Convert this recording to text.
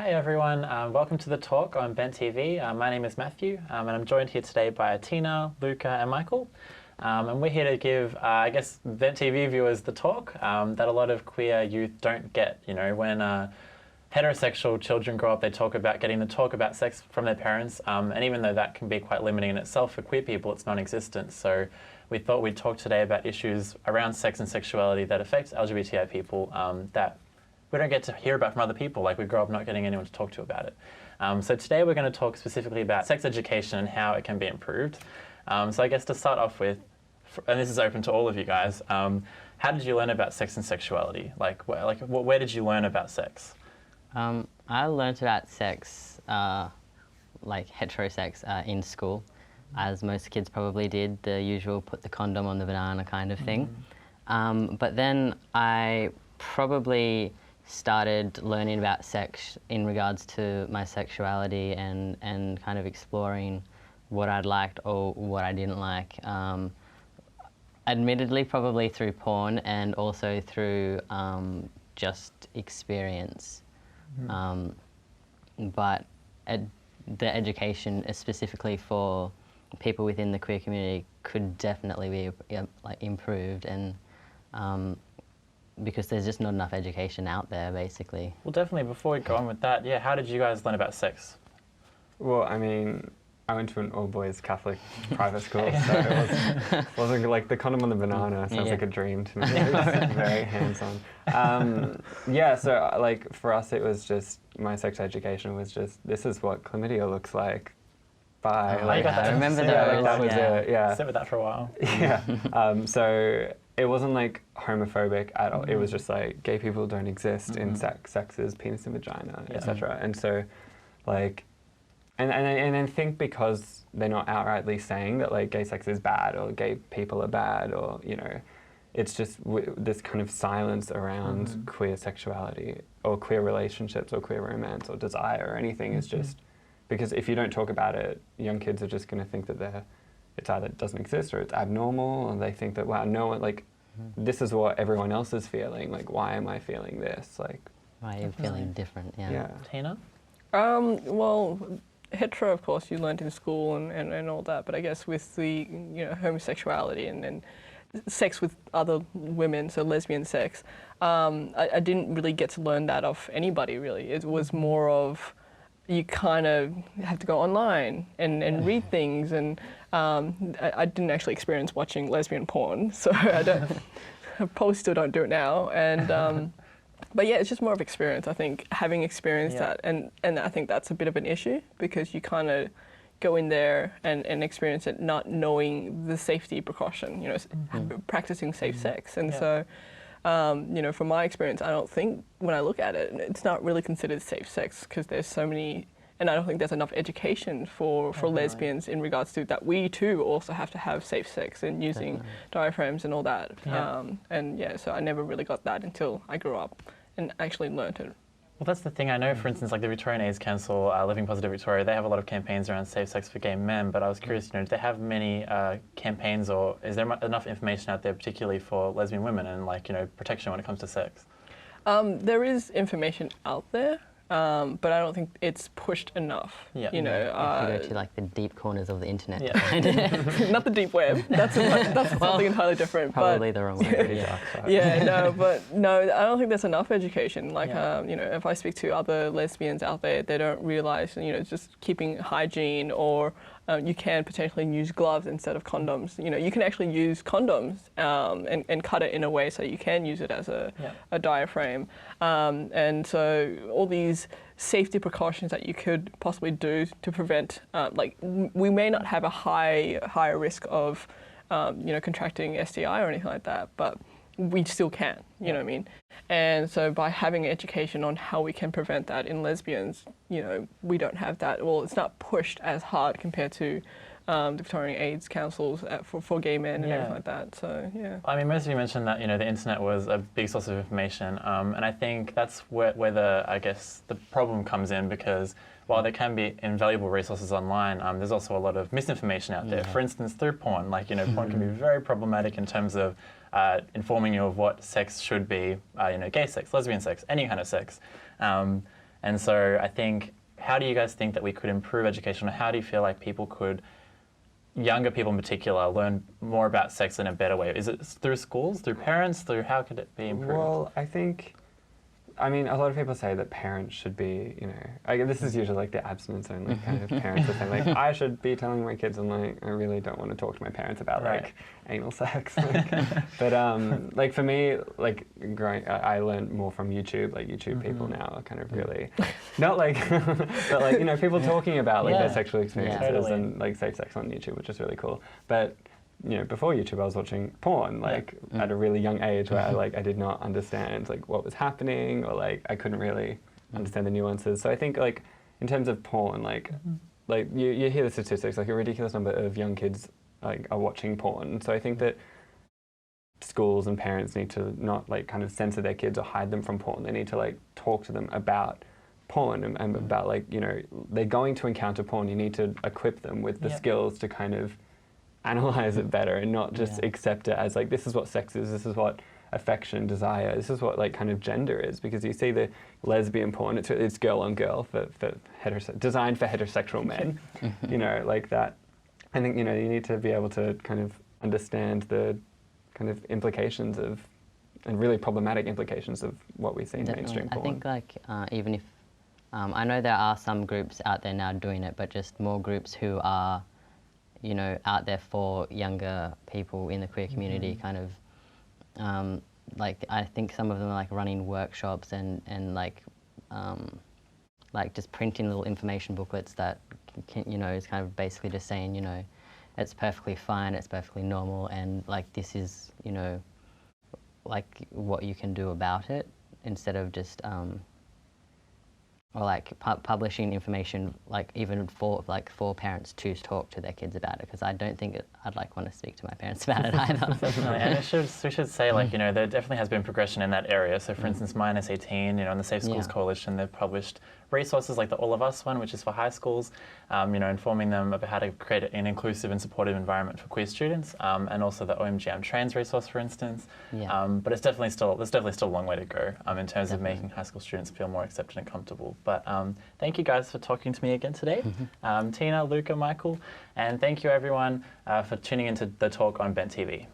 Hi everyone, welcome to The Talk on Ben TV. My name is Matthew and I'm joined here today by Tina, Luka and Michael. And we're here to give, I guess, Ben TV viewers the talk that a lot of queer youth don't get. You know, when heterosexual children grow up, they talk about getting the talk about sex from their parents, and even though that can be quite limiting in itself, for queer people it's non-existent. So we thought we'd talk today about issues around sex and sexuality that affect LGBTI people that we don't get to hear about from other people, like we grow up not getting anyone to talk to about it. So today we're going to talk specifically about sex education and how it can be improved. So I guess to start off with, and this is open to all of you guys, how did you learn about sex and sexuality? Where did you learn about sex? I learned about sex, like heterosex, in school, as most kids probably did, the usual put the condom on the banana kind of thing. But then I probably started learning about sex in regards to my sexuality and kind of exploring what I'd liked or what I didn't like. Admittedly, probably through porn and also through just experience. But the education, specifically for people within the queer community, could definitely be improved, and because there's just not enough education out there, basically. Well, definitely, before we go on with that, yeah, how did you guys learn about sex? Well, I mean, I went to an all-boys Catholic private school, so it wasn't like the condom on the banana sounds like a dream to me. It was very hands-on. Yeah, so like for us it was just, my sex education was just, this is what chlamydia looks like. Bye. Oh, like, I remember that. That was it, yeah. Sit with that for a while. Yeah, so it wasn't like homophobic at all. It was just like, gay people don't exist in sexes, penis and vagina, etc. And so like, and I think because they're not outrightly saying that like gay sex is bad or gay people are bad, or, you know, it's just this kind of silence around queer sexuality or queer relationships or queer romance or desire or anything is just, because if you don't talk about it, young kids are just going to think that it's either it doesn't exist or it's abnormal, and they think that, wow, no one, like, this is what everyone else is feeling, like, why am I feeling this? Like, why are you feeling different? Yeah. Tina? Well, hetero, of course, you learned in school and all that, but I guess with the, you know, homosexuality and sex with other women, so lesbian sex, I didn't really get to learn that off anybody, really. It was more of, you kind of have to go online and read things, and I didn't actually experience watching lesbian porn, so I probably still don't do it now. And but yeah, it's just more of experience. I think having experienced that, and I think that's a bit of an issue, because you kind of go in there and experience it not knowing the safety precaution, you know, practicing safe sex. And so, you know, from my experience, I don't think, when I look at it, it's not really considered safe sex, because there's so many, and I don't think there's enough education for lesbians in regards to that. We too also have to have safe sex and using diaphragms and all that. And yeah, so I never really got that until I grew up and actually learned it. Well, that's the thing. I know, for instance, like the Victorian AIDS Council, Living Positive Victoria, they have a lot of campaigns around safe sex for gay men, but I was curious, you know, do they have many campaigns, or is there enough information out there, particularly for lesbian women, and, like, you know, protection when it comes to sex? There is information out there, but I don't think it's pushed enough. You know, if you go to like the deep corners of the internet, not the deep web. That's something entirely different. Probably the wrong way. But no, I don't think there's enough education. Like, you know, if I speak to other lesbians out there, they don't realize, you know, just keeping hygiene, or you can potentially use gloves instead of condoms. You know, you can actually use condoms and cut it in a way so you can use it as a diaphragm. And so all these safety precautions that you could possibly do to prevent, like, we may not have a higher risk of, you know, contracting STI or anything like that, but we still can, you know what I mean? And so by having education on how we can prevent that in lesbians, you know, we don't have that. Well, it's not pushed as hard compared to the Victorian AIDS councils for gay men and everything like that, so yeah. I mean, most of you mentioned that, you know, the internet was a big source of information, and I think that's where I guess the problem comes in, because while there can be invaluable resources online, there's also a lot of misinformation out there. For instance, through porn, like, you know, porn can be very problematic in terms of informing you of what sex should be, you know, gay sex, lesbian sex, any kind of sex. And so I think, how do you guys think that we could improve education, or how do you feel like people could, younger people in particular, learn more about sex in a better way? Is it through schools, through parents, through how could it be improved? Well, I mean, a lot of people say that parents should be, this is usually like the abstinence only kind of parents are saying, like, I should be telling my kids, and like, I really don't want to talk to my parents about like anal sex. But like for me, like I learned more from YouTube. Like YouTube people now are kind of really, not like, but like people talking about like their sexual experiences and like safe sex on YouTube, which is really cool. But before YouTube, I was watching porn, like, at a really young age where I did not understand, like, what was happening, or, like, I couldn't really understand the nuances. So I think, like, in terms of porn, like you hear the statistics, like, a ridiculous number of young kids, like, are watching porn. So I think that schools and parents need to not, like, kind of censor their kids or hide them from porn. They need to, like, talk to them about porn and about, like, they're going to encounter porn. You need to equip them with the skills to kind of analyze it better and not just accept it as like, this is what sex is, this is what affection, desire, this is what like kind of gender is, because you see the lesbian porn, it's girl on girl for designed for heterosexual men, like that. I think, you need to be able to kind of understand the kind of implications of, and really problematic implications of what we see in mainstream porn. I think like, even if, I know there are some groups out there now doing it, but just more groups who are out there for younger people in the queer community, kind of, like, I think some of them are like running workshops and like just printing little information booklets that is kind of basically just saying, it's perfectly fine, it's perfectly normal, and like this is, like what you can do about it, instead of just, or like publishing information, like even for parents to talk to their kids about it, because I don't think I'd like want to speak to my parents about it either. Definitely, and we should say, like, there definitely has been progression in that area. So for instance, Minus 18, and the Safe Schools Coalition, they've published resources like the All of Us one, which is for high schools, informing them about how to create an inclusive and supportive environment for queer students, and also the OMG I'm Trans resource, for instance. But there's definitely still a long way to go in terms of making high school students feel more accepted and comfortable. But thank you guys for talking to me again today, Tina, Luka, Michael, and thank you everyone for tuning into the talk on Bent TV.